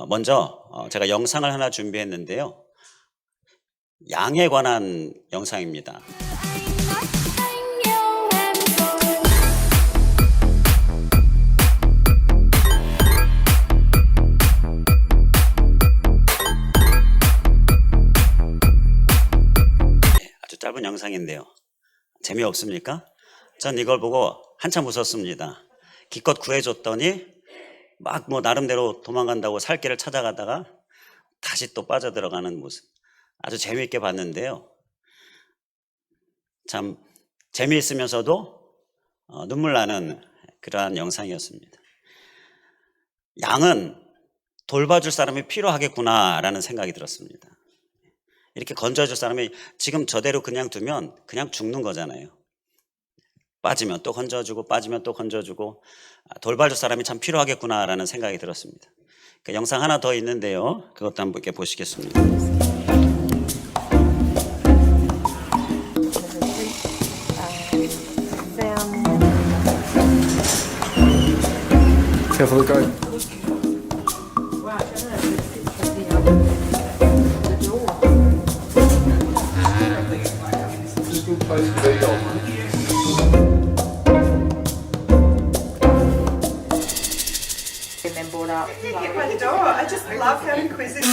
먼저 제가 영상을 하나 준비했는데요. 양에 관한 영상입니다. 아주 짧은 영상인데요. 재미없습니까? 전 이걸 보고 한참 웃었습니다. 기껏 구해줬더니 막 나름대로 도망간다고 살 길을 찾아가다가 다시 또 빠져들어가는 모습. 아주 재미있게 봤는데요. 참 재미있으면서도 눈물 나는 그러한 영상이었습니다. 양은 돌봐줄 사람이 필요하겠구나라는 생각이 들었습니다. 이렇게 건져줄 사람이 지금 저대로 그냥 두면 그냥 죽는 거잖아요. 빠지면 또 건져주고 빠지면 또 건져주고 돌봐줄 사람이 참 필요하겠구나라는 생각이 들었습니다. 그 영상 하나 더 있는데요. 그것도 한번 이렇게 보시겠습니다. Careful, go. Just good place to be on. And then brought up. Get by the door. I just love how inquisitive.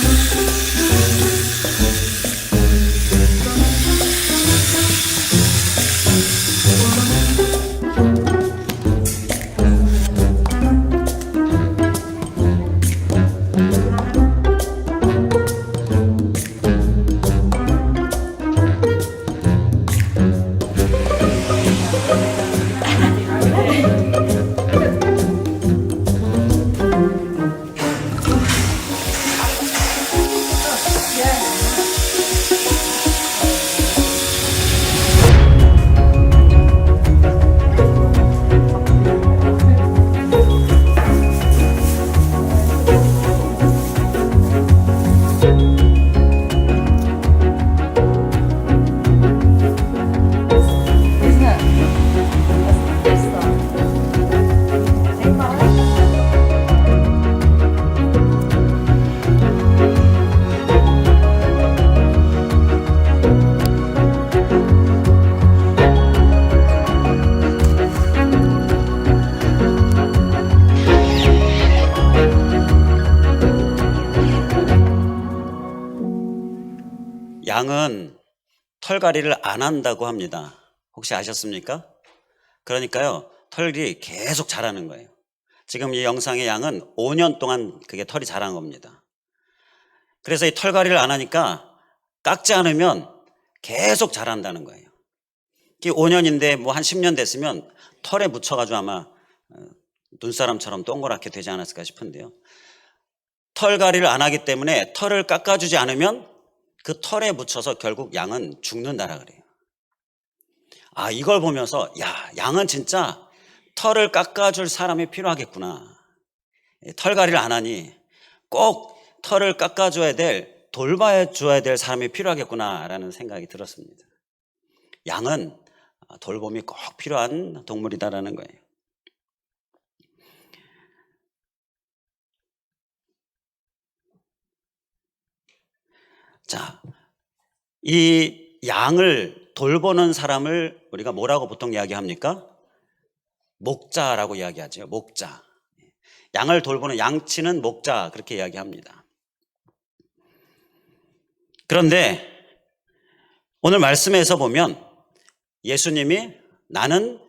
Isn't it? That's the best song. 양은 털갈이를 안 한다고 합니다. 혹시 아셨습니까? 그러니까요, 털이 계속 자라는 거예요. 지금 이 영상의 양은 5년 동안 그게 털이 자란 겁니다. 그래서 이 털갈이를 안 하니까 깎지 않으면 계속 자란다는 거예요. 이게 5년인데 뭐 한 10년 됐으면 털에 묻혀가지고 아마 눈사람처럼 동그랗게 되지 않았을까 싶은데요. 털갈이를 안 하기 때문에 털을 깎아주지 않으면 그 털에 묻혀서 결국 양은 죽는다라 그래요. 이걸 보면서 양은 진짜 털을 깎아줄 사람이 필요하겠구나. 털갈이를 안 하니 꼭 털을 깎아줘야 돌봐줘야 될 사람이 필요하겠구나라는 생각이 들었습니다. 양은 돌봄이 꼭 필요한 동물이다라는 거예요. 자, 이 양을 돌보는 사람을 우리가 뭐라고 보통 이야기합니까? 목자라고 이야기하죠. 목자. 양을 돌보는 양치는 목자 그렇게 이야기합니다. 그런데 오늘 말씀에서 보면 예수님이 나는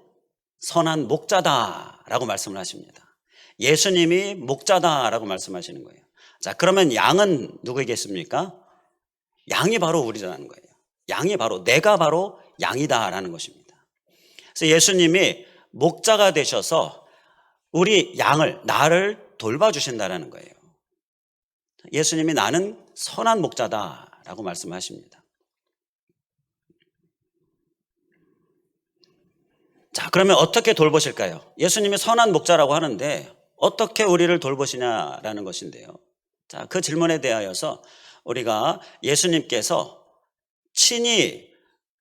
선한 목자다라고 말씀을 하십니다. 예수님이 목자다라고 말씀하시는 거예요. 자, 그러면 양은 누구이겠습니까? 양이 바로 우리라는 거예요. 양이 바로 내가 바로 양이다라는 것입니다. 그래서 예수님이 목자가 되셔서 우리 양을 나를 돌봐주신다라는 거예요. 예수님이 나는 선한 목자다라고 말씀하십니다. 자, 그러면 어떻게 돌보실까요? 예수님이 선한 목자라고 하는데 어떻게 우리를 돌보시냐라는 것인데요. 자, 그 질문에 대하여서 우리가 예수님께서 친히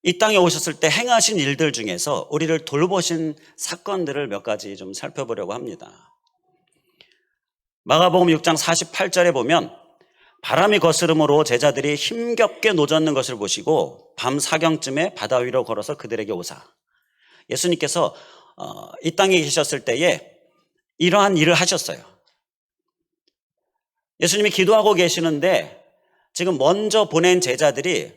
이 땅에 오셨을 때 행하신 일들 중에서 우리를 돌보신 사건들을 몇 가지 좀 살펴보려고 합니다. 마가복음 6장 48절에 보면 바람이 거스름으로 제자들이 힘겹게 노젓는 것을 보시고 밤 사경쯤에 바다 위로 걸어서 그들에게 오사. 예수님께서 이 땅에 계셨을 때에 이러한 일을 하셨어요. 예수님이 기도하고 계시는데 지금 먼저 보낸 제자들이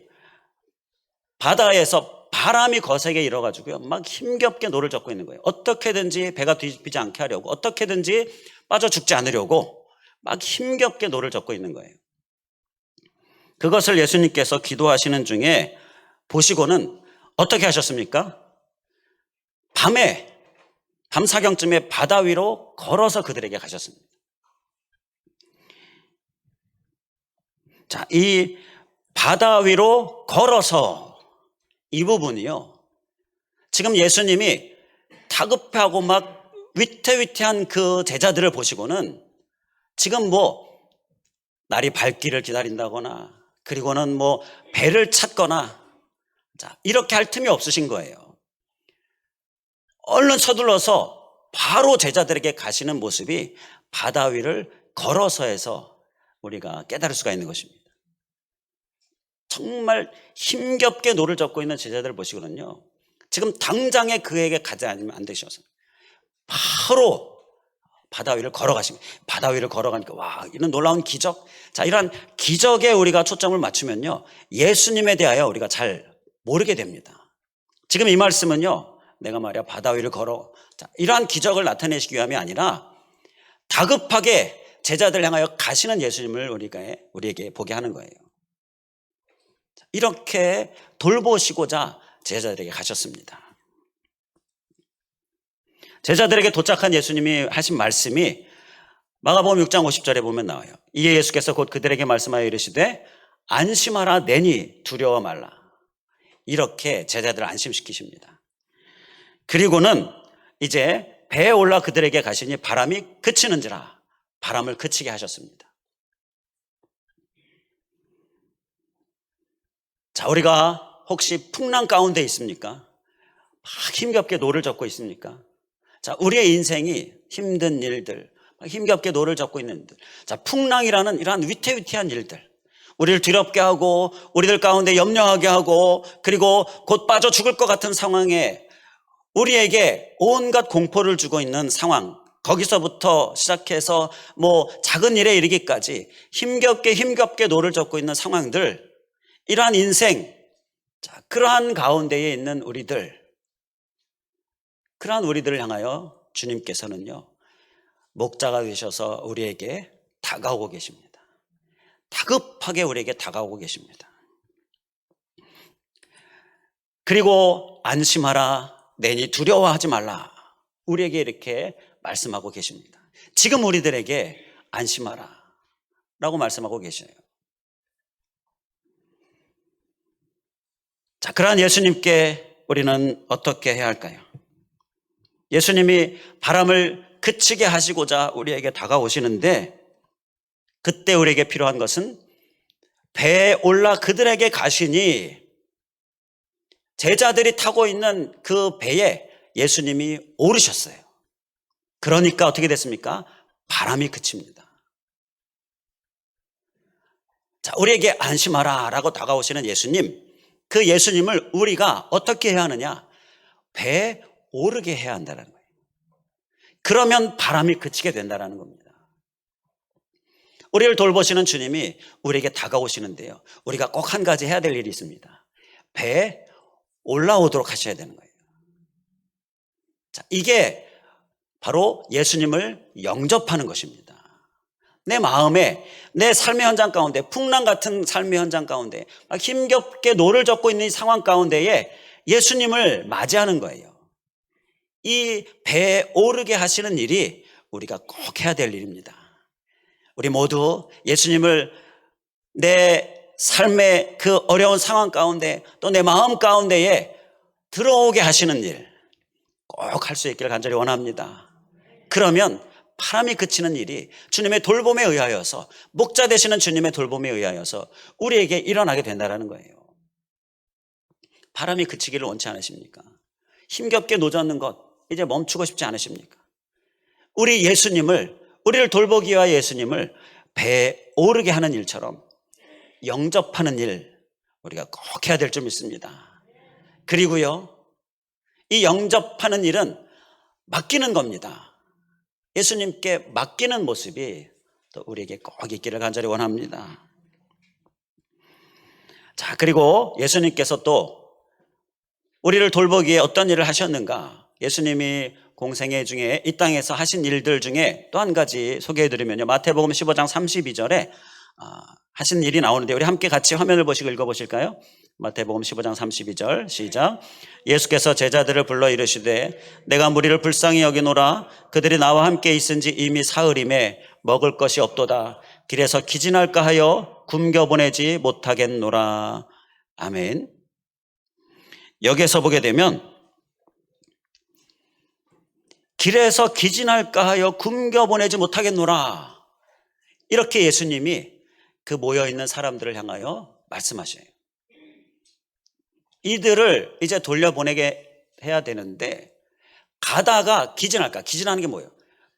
바다에서 바람이 거세게 일어가지고요, 막 힘겹게 노를 젓고 있는 거예요. 어떻게든지 배가 뒤집히지 않게 하려고, 어떻게든지 빠져 죽지 않으려고 막 힘겹게 노를 젓고 있는 거예요. 그것을 예수님께서 기도하시는 중에 보시고는 어떻게 하셨습니까? 밤 사경쯤에 바다 위로 걸어서 그들에게 가셨습니다. 자, 이 바다 위로 걸어서 이 부분이요, 지금 예수님이 다급하고 막 위태위태한 그 제자들을 보시고는 지금 뭐 날이 밝기를 기다린다거나 그리고는 뭐 배를 찾거나 자, 이렇게 할 틈이 없으신 거예요. 얼른 서둘러서 바로 제자들에게 가시는 모습이 바다 위를 걸어서 해서 우리가 깨달을 수가 있는 것입니다. 정말 힘겹게 노를 젓고 있는 제자들을 보시거든요, 지금 당장에 그에게 가지 않으면 안 되셔서 바로 바다 위를 걸어가신 거예요. 바다 위를 걸어가니까 와, 이런 놀라운 기적. 자, 이런 기적에 우리가 초점을 맞추면요, 예수님에 대하여 우리가 잘 모르게 됩니다. 지금 이 말씀은요, 내가 말이야 바다 위를 걸어, 자, 이러한 기적을 나타내시기 위함이 아니라 다급하게 제자들 향하여 가시는 예수님을 우리에게 보게 하는 거예요. 자, 이렇게 돌보시고자 제자들에게 가셨습니다. 제자들에게 도착한 예수님이 하신 말씀이 마가복음 6장 50절에 보면 나와요. 이에 예수께서 곧 그들에게 말씀하여 이르시되 안심하라, 내니 두려워 말라. 이렇게 제자들을 안심시키십니다. 그리고는 이제 배에 올라 그들에게 가시니 바람이 그치는지라, 바람을 그치게 하셨습니다. 자, 우리가 혹시 풍랑 가운데 있습니까? 막 힘겹게 노를 젓고 있습니까? 자, 우리의 인생이 힘든 일들, 힘겹게 노를 젓고 있는 일들, 자, 풍랑이라는 이러한 위태위태한 일들, 우리를 두렵게 하고 우리들 가운데 염려하게 하고 그리고 곧 빠져 죽을 것 같은 상황에 우리에게 온갖 공포를 주고 있는 상황, 거기서부터 시작해서 뭐 작은 일에 이르기까지 힘겹게 노를 젓고 있는 상황들, 이러한 인생, 자, 그러한 가운데에 있는 그러한 우리들을 향하여 주님께서는요, 목자가 되셔서 우리에게 다가오고 계십니다. 다급하게 우리에게 다가오고 계십니다. 그리고 안심하라, 내니 두려워하지 말라, 우리에게 이렇게 말씀하고 계십니다. 지금 우리들에게 안심하라 라고 말씀하고 계셔요. 자, 그러한 예수님께 우리는 어떻게 해야 할까요? 예수님이 바람을 그치게 하시고자 우리에게 다가오시는데, 그때 우리에게 필요한 것은 배에 올라 그들에게 가시니, 제자들이 타고 있는 그 배에 예수님이 오르셨어요. 그러니까 어떻게 됐습니까? 바람이 그칩니다. 자, 우리에게 안심하라 라고 다가오시는 예수님, 그 예수님을 우리가 어떻게 해야 하느냐? 배에 오르게 해야 한다는 거예요. 그러면 바람이 그치게 된다는 겁니다. 우리를 돌보시는 주님이 우리에게 다가오시는데요, 우리가 꼭 한 가지 해야 될 일이 있습니다. 배에 올라오도록 하셔야 되는 거예요. 자, 이게 바로 예수님을 영접하는 것입니다. 내 마음에, 내 삶의 현장 가운데, 풍랑 같은 삶의 현장 가운데 막 힘겹게 노를 젓고 있는 이 상황 가운데에 예수님을 맞이하는 거예요. 이 배에 오르게 하시는 일이 우리가 꼭 해야 될 일입니다. 우리 모두 예수님을 내 삶의 그 어려운 상황 가운데, 또 내 마음 가운데에 들어오게 하시는 일 꼭 할 수 있기를 간절히 원합니다. 그러면 바람이 그치는 일이 주님의 돌봄에 의하여서, 목자 되시는 주님의 돌봄에 의하여서 우리에게 일어나게 된다는 거예요. 바람이 그치기를 원치 않으십니까? 힘겹게 노젓는 것 이제 멈추고 싶지 않으십니까? 우리 예수님을 우리를 돌보기 위하여 예수님을 배에 오르게 하는 일처럼 영접하는 일 우리가 꼭 해야 될 줄 믿습니다. 그리고요, 이 영접하는 일은 맡기는 겁니다. 예수님께 맡기는 모습이 또 우리에게 꼭 있기를 간절히 원합니다. 자, 그리고 예수님께서 또 우리를 돌보기 위해 어떤 일을 하셨는가? 예수님이 공생애 중에 이 땅에서 하신 일들 중에 또 한 가지 소개해드리면요, 마태복음 15장 32절에 하신 일이 나오는데 우리 함께 같이 화면을 보시고 읽어보실까요? 마태복음 15장 32절 시작. 예수께서 제자들을 불러 이르시되 내가 무리를 불쌍히 여기노라. 그들이 나와 함께 있은지 이미 사흘임에 먹을 것이 없도다. 길에서 기진할까 하여 굶겨보내지 못하겠노라. 아멘. 여기에서 보게 되면 길에서 기진할까 하여 굶겨보내지 못하겠노라, 이렇게 예수님이 그 모여있는 사람들을 향하여 말씀하셔요. 이들을 이제 돌려보내게 해야 되는데 가다가 기진할까? 기진하는 게 뭐예요?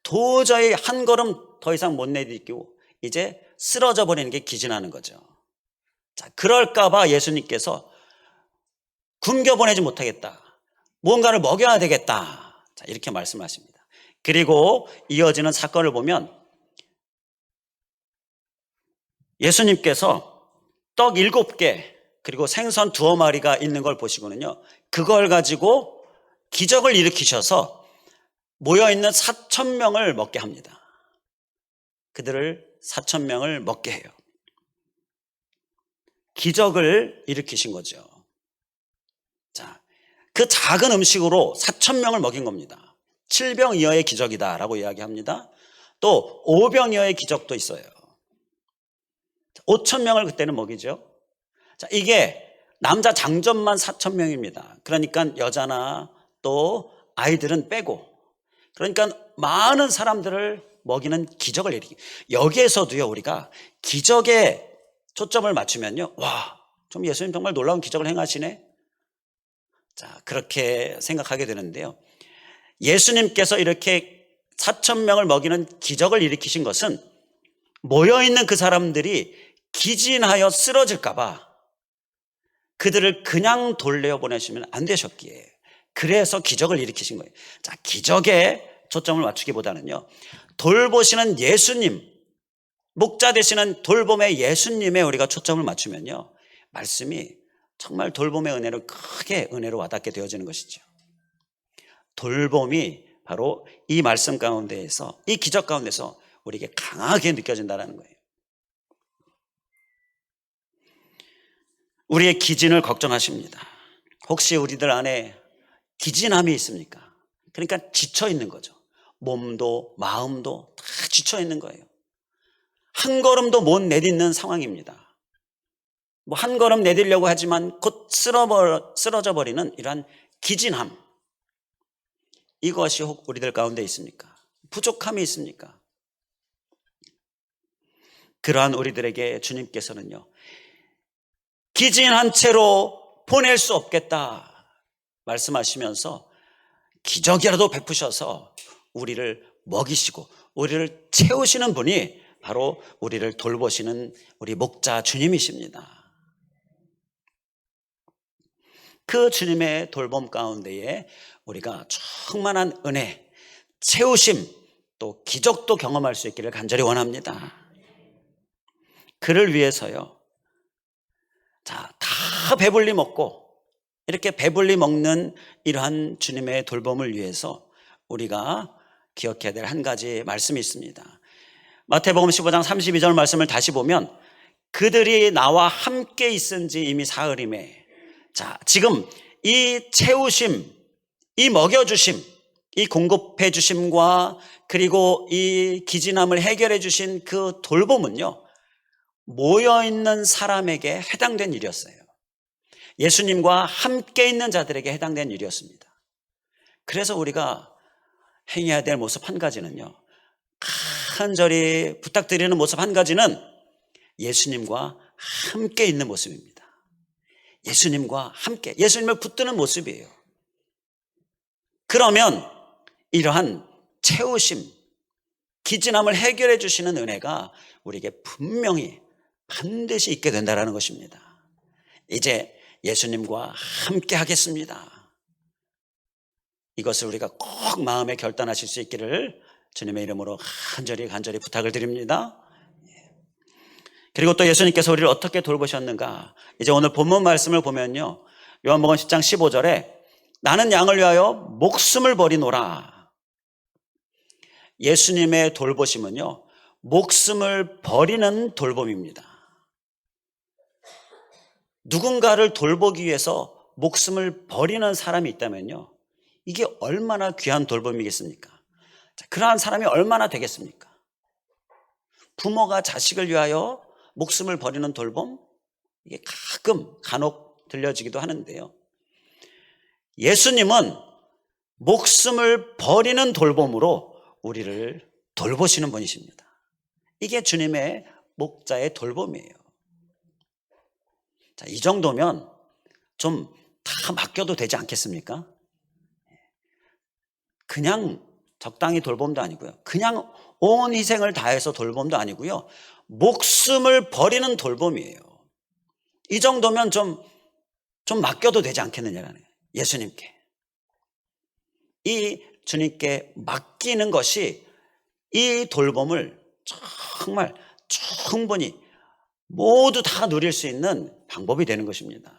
도저히 한 걸음 더 이상 못 내딛고 이제 쓰러져 버리는 게 기진하는 거죠. 자, 그럴까 봐 예수님께서 굶겨보내지 못하겠다, 무언가를 먹여야 되겠다, 자, 이렇게 말씀하십니다. 그리고 이어지는 사건을 보면 예수님께서 떡 7개 그리고 생선 2마리가 있는 걸 보시고는요, 그걸 가지고 기적을 일으키셔서 모여있는 4,000명을 먹게 합니다. 그들을 4,000명을 먹게 해요. 기적을 일으키신 거죠. 자, 그 작은 음식으로 4,000명을 먹인 겁니다. 7병이어의 기적이다라고 이야기합니다. 또 5병이어의 기적도 있어요. 5,000명을 그때는 먹이죠. 자, 이게 남자 장점만 4,000명입니다. 그러니까 여자나 또 아이들은 빼고, 그러니까 많은 사람들을 먹이는 기적을 일으키. 여기에서도요, 우리가 기적에 초점을 맞추면요, 와, 좀 예수님 정말 놀라운 기적을 행하시네. 자, 그렇게 생각하게 되는데요, 예수님께서 이렇게 4,000명을 먹이는 기적을 일으키신 것은 모여있는 그 사람들이 기진하여 쓰러질까 봐 그들을 그냥 돌려보내시면 안 되셨기에, 그래서 기적을 일으키신 거예요. 자, 기적에 초점을 맞추기보다는요, 돌보시는 예수님, 목자 되시는 돌봄의 예수님에 우리가 초점을 맞추면요, 말씀이 정말 돌봄의 은혜를 크게 은혜로 와닿게 되어지는 것이죠. 돌봄이 바로 이 말씀 가운데에서, 이 기적 가운데서 우리에게 강하게 느껴진다는 거예요. 우리의 기진을 걱정하십니다. 혹시 우리들 안에 기진함이 있습니까? 그러니까 지쳐 있는 거죠. 몸도 마음도 다 지쳐 있는 거예요. 한 걸음도 못 내딛는 상황입니다. 뭐 한 걸음 내딛려고 하지만 곧 쓰러져 버리는 이러한 기진함, 이것이 혹 우리들 가운데 있습니까? 부족함이 있습니까? 그러한 우리들에게 주님께서는요, 기진한 채로 보낼 수 없겠다 말씀하시면서 기적이라도 베푸셔서 우리를 먹이시고 우리를 채우시는 분이 바로 우리를 돌보시는 우리 목자 주님이십니다. 그 주님의 돌봄 가운데에 우리가 충만한 은혜, 채우심, 또 기적도 경험할 수 있기를 간절히 원합니다. 그를 위해서요, 자, 다 배불리 먹고 이렇게 배불리 먹는 이러한 주님의 돌봄을 위해서 우리가 기억해야 될 한 가지 말씀이 있습니다. 마태복음 15장 32절 말씀을 다시 보면 그들이 나와 함께 있은지 이미 사흘임에, 자, 지금 이 채우심, 이 먹여주심, 이 공급해 주심과 그리고 이 기진함을 해결해 주신 그 돌봄은요, 모여있는 사람에게 해당된 일이었어요. 예수님과 함께 있는 자들에게 해당된 일이었습니다. 그래서 우리가 행해야 될 모습 한 가지는요, 간절히 부탁드리는 모습 한 가지는 예수님과 함께 있는 모습입니다. 예수님과 함께, 예수님을 붙드는 모습이에요. 그러면 이러한 채우심, 기진함을 해결해 주시는 은혜가 우리에게 분명히 반드시 있게 된다는 것입니다. 이제 예수님과 함께 하겠습니다. 이것을 우리가 꼭 마음에 결단하실 수 있기를 주님의 이름으로 간절히 부탁을 드립니다. 그리고 또 예수님께서 우리를 어떻게 돌보셨는가? 이제 오늘 본문 말씀을 보면요, 요한복음 10장 15절에 나는 양을 위하여 목숨을 버리노라. 예수님의 돌보심은요, 목숨을 버리는 돌봄입니다. 누군가를 돌보기 위해서 목숨을 버리는 사람이 있다면요, 이게 얼마나 귀한 돌봄이겠습니까? 자, 그러한 사람이 얼마나 되겠습니까? 부모가 자식을 위하여 목숨을 버리는 돌봄, 이게 간혹 들려지기도 하는데요, 예수님은 목숨을 버리는 돌봄으로 우리를 돌보시는 분이십니다. 이게 주님의 목자의 돌봄이에요. 자, 이 정도면 좀 다 맡겨도 되지 않겠습니까? 그냥 적당히 돌봄도 아니고요, 그냥 온 희생을 다해서 돌봄도 아니고요, 목숨을 버리는 돌봄이에요. 이 정도면 좀 맡겨도 되지 않겠느냐라는 거예요. 예수님께. 이 주님께 맡기는 것이 이 돌봄을 정말 충분히 모두 다 누릴 수 있는 방법이 되는 것입니다.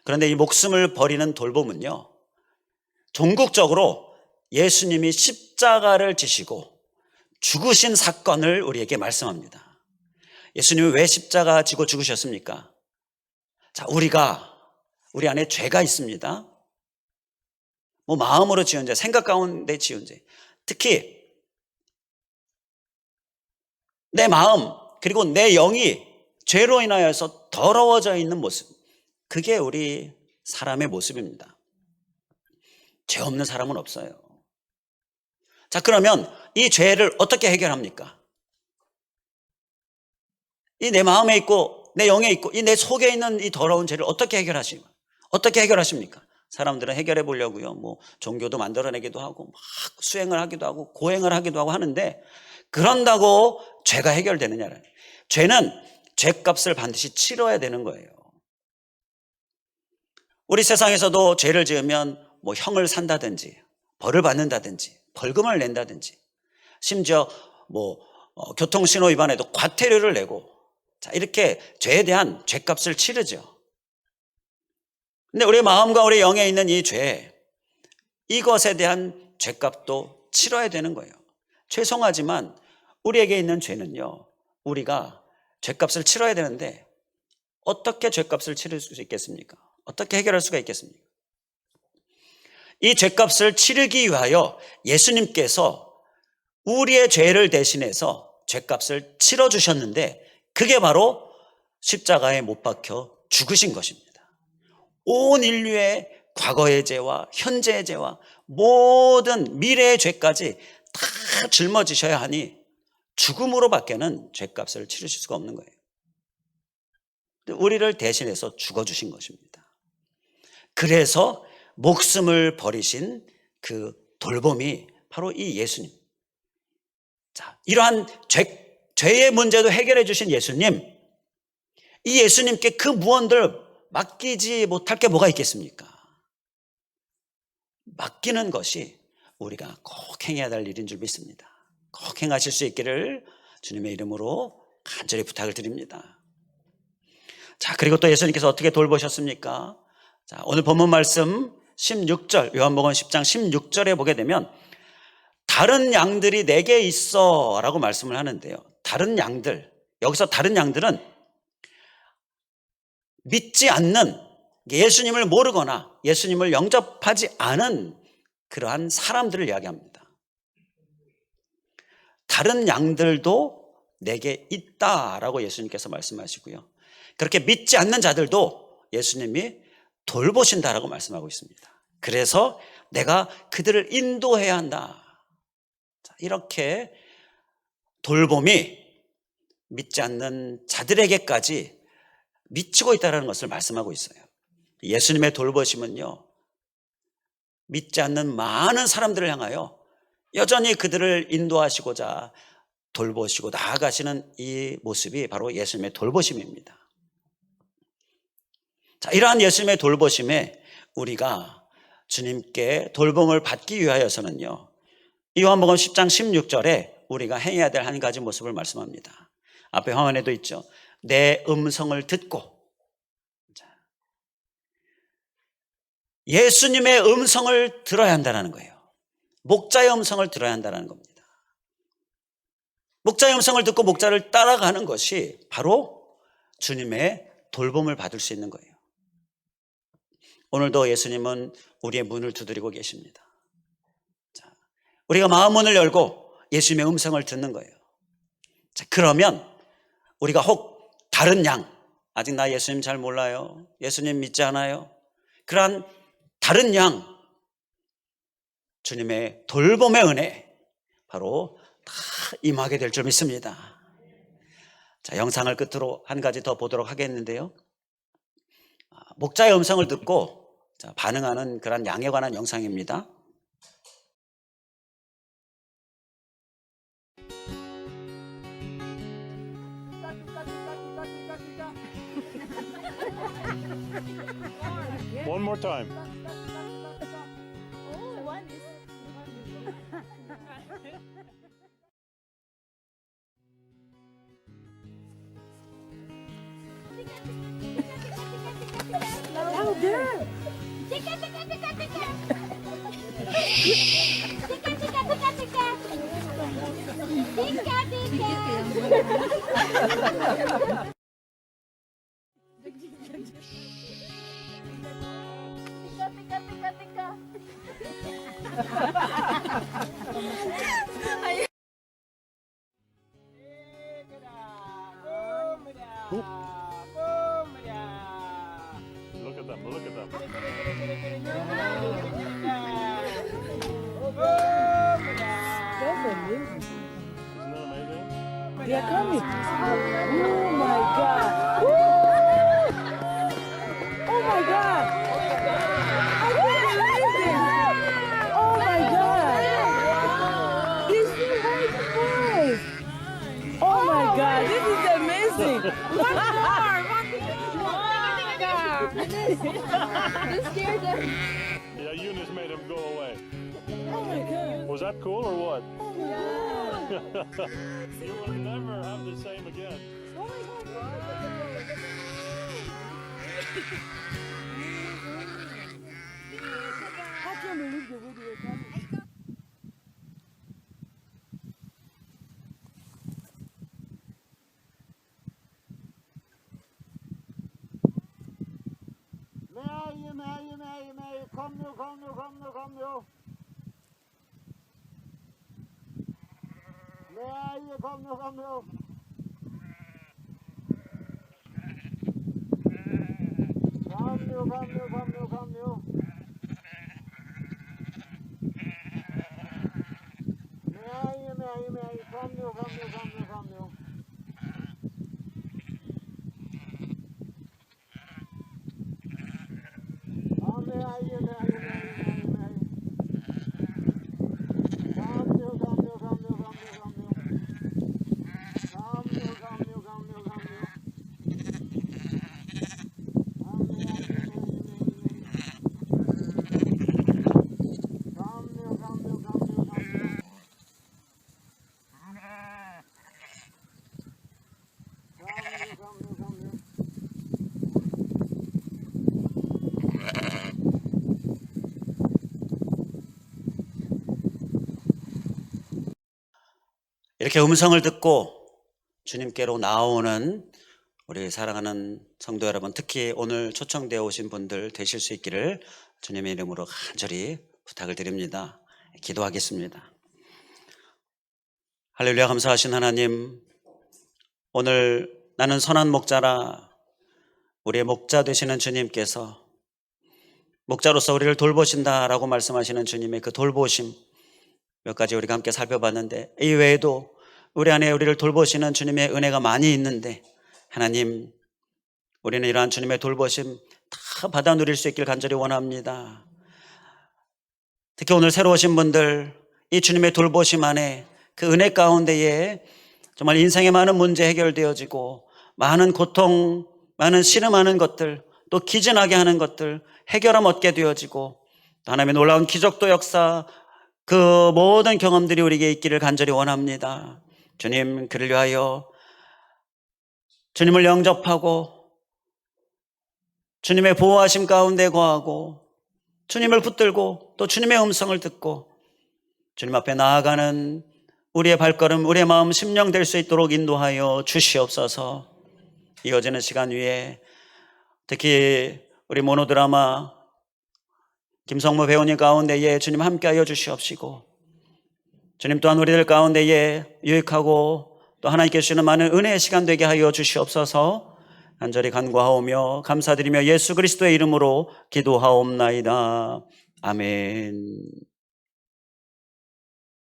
그런데 이 목숨을 버리는 돌봄은요, 종국적으로 예수님이 십자가를 지시고 죽으신 사건을 우리에게 말씀합니다. 예수님이 왜 십자가 지고 죽으셨습니까? 자, 우리 안에 죄가 있습니다. 마음으로 지은 죄, 생각 가운데 지은 죄, 특히 내 마음 그리고 내 영이 죄로 인하여서 더러워져 있는 모습, 그게 우리 사람의 모습입니다. 죄 없는 사람은 없어요. 자, 그러면 이 죄를 어떻게 해결합니까? 이 내 마음에 있고 내 영에 있고 이 내 속에 있는 이 더러운 죄를 어떻게 해결하십니까? 사람들은 해결해 보려고요, 종교도 만들어내기도 하고 막 수행을 하기도 하고 고행을 하기도 하고 하는데, 그런다고 죄가 해결되느냐는, 죄는 죄값을 반드시 치러야 되는 거예요. 우리 세상에서도 죄를 지으면 형을 산다든지 벌을 받는다든지 벌금을 낸다든지, 심지어 교통신호 위반에도 과태료를 내고, 자, 이렇게 죄에 대한 죄값을 치르죠. 근데 우리 마음과 우리 영에 있는 이 죄, 이것에 대한 죄값도 치러야 되는 거예요. 죄송하지만 우리에게 있는 죄는요, 우리가 죄값을 치러야 되는데 어떻게 죄값을 치를 수 있겠습니까? 어떻게 해결할 수가 있겠습니까? 이 죄값을 치르기 위하여 예수님께서 우리의 죄를 대신해서 죄값을 치러주셨는데, 그게 바로 십자가에 못 박혀 죽으신 것입니다. 온 인류의 과거의 죄와 현재의 죄와 모든 미래의 죄까지 다 짊어지셔야 하니 죽음으로 밖에는 죄값을 치르실 수가 없는 거예요. 우리를 대신해서 죽어주신 것입니다. 그래서 목숨을 버리신 그 돌봄이 바로 이 예수님. 자, 이러한 죄의 문제도 해결해 주신 예수님, 이 예수님께 그 무언들 맡기지 못할 게 뭐가 있겠습니까? 맡기는 것이 우리가 꼭 행해야 될 일인 줄 믿습니다. 꼭 행하실 수 있기를 주님의 이름으로 간절히 부탁을 드립니다. 자, 그리고 또 예수님께서 어떻게 돌보셨습니까? 자, 오늘 본문 말씀 16절, 요한복음 10장 16절에 보게 되면 다른 양들이 내게 있어 라고 말씀을 하는데요, 다른 양들, 여기서 다른 양들은 믿지 않는, 예수님을 모르거나 예수님을 영접하지 않은 그러한 사람들을 이야기합니다. 다른 양들도 내게 있다라고 예수님께서 말씀하시고요, 그렇게 믿지 않는 자들도 예수님이 돌보신다라고 말씀하고 있습니다. 그래서 내가 그들을 인도해야 한다. 자, 이렇게 돌봄이 믿지 않는 자들에게까지 미치고 있다는 것을 말씀하고 있어요. 예수님의 돌보심은요, 믿지 않는 많은 사람들을 향하여 여전히 그들을 인도하시고자 돌보시고 나아가시는 이 모습이 바로 예수님의 돌보심입니다. 자, 이러한 예수님의 돌보심에 우리가 주님께 돌봄을 받기 위하여서는요, 이 요한복음 10장 16절에 우리가 행해야 될 한 가지 모습을 말씀합니다. 앞에 화면에도 있죠. 내 음성을 듣고. 예수님의 음성을 들어야 한다는 거예요. 목자의 음성을 들어야 한다는 겁니다. 목자의 음성을 듣고 목자를 따라가는 것이 바로 주님의 돌봄을 받을 수 있는 거예요. 오늘도 예수님은 우리의 문을 두드리고 계십니다. 자, 우리가 마음 문을 열고 예수님의 음성을 듣는 거예요. 자, 그러면 우리가 혹 다른 양, 아직 나 예수님 잘 몰라요, 예수님 믿지 않아요, 그러한 다른 양, 주님의 돌봄의 은혜 바로 다 임하게 될 줄 믿습니다. 자, 영상을 끝으로 한 가지 더 보도록 하겠는데요, 목자의 음성을 듣고 반응하는 그런 양에 관한 영상입니다. One more time. Look at them, look at them. Isn't that amazing? They are coming. Oh my God. Woo! Oh my God. I can't believe it. Oh my God. This is very surprise. Oh my God. This is amazing. This scared them. Yeah, Eunice made him go away. Oh my God. Was that cool or what? You will never have the same again. I can't believe the way they were coming. Kom nu, kom nu, kom nu, kom nu. Nej, kom nu, kom nu. Kom nu, kom nu, kom nu, kom nu. Nej, nej, nej, kom nu, kom nu, kom nu, kom nu. Kom nu, nej, nej, nej, nej, nej. Kom nu, kom nu, kom nu, kom nu, kom nu. Kom nu, kom nu, kom nu, kom nu. Kom nu, nej, nej, nej, nej. Kom nu, kom nu, kom nu, kom nu. Kom nu, kom nu. 이렇게 음성을 듣고 주님께로 나오는 우리 사랑하는 성도 여러분, 특히 오늘 초청되어 오신 분들 되실 수 있기를 주님의 이름으로 간절히 부탁을 드립니다. 기도하겠습니다. 할렐루야. 감사하신 하나님, 오늘 나는 선한 목자라 우리의 목자 되시는 주님께서 목자로서 우리를 돌보신다라고 말씀하시는 주님의 그 돌보심 몇 가지 우리가 함께 살펴봤는데, 이 외에도 우리 안에 우리를 돌보시는 주님의 은혜가 많이 있는데, 하나님, 우리는 이러한 주님의 돌보심 다 받아 누릴 수 있길 간절히 원합니다. 특히 오늘 새로 오신 분들, 이 주님의 돌보심 안에 그 은혜 가운데에 정말 인생의 많은 문제 해결되어지고 많은 고통, 많은 씨름하는 것들, 또 기진하게 하는 것들 해결함 얻게 되어지고 또 하나님의 놀라운 기적도 역사 그 모든 경험들이 우리에게 있기를 간절히 원합니다. 주님, 그를 위하여 주님을 영접하고 주님의 보호하심 가운데 거하고 주님을 붙들고 또 주님의 음성을 듣고 주님 앞에 나아가는 우리의 발걸음, 우리의 마음 심령될 수 있도록 인도하여 주시옵소서. 이어지는 시간 위에 특히 우리 모노드라마 김성모 배우님 가운데에 주님 함께하여 주시옵시고 주님 또한 우리들 가운데에 유익하고 또 하나님께 주시는 많은 은혜의 시간 되게 하여 주시옵소서. 간절히 간구하오며 감사드리며 예수 그리스도의 이름으로 기도하옵나이다. 아멘.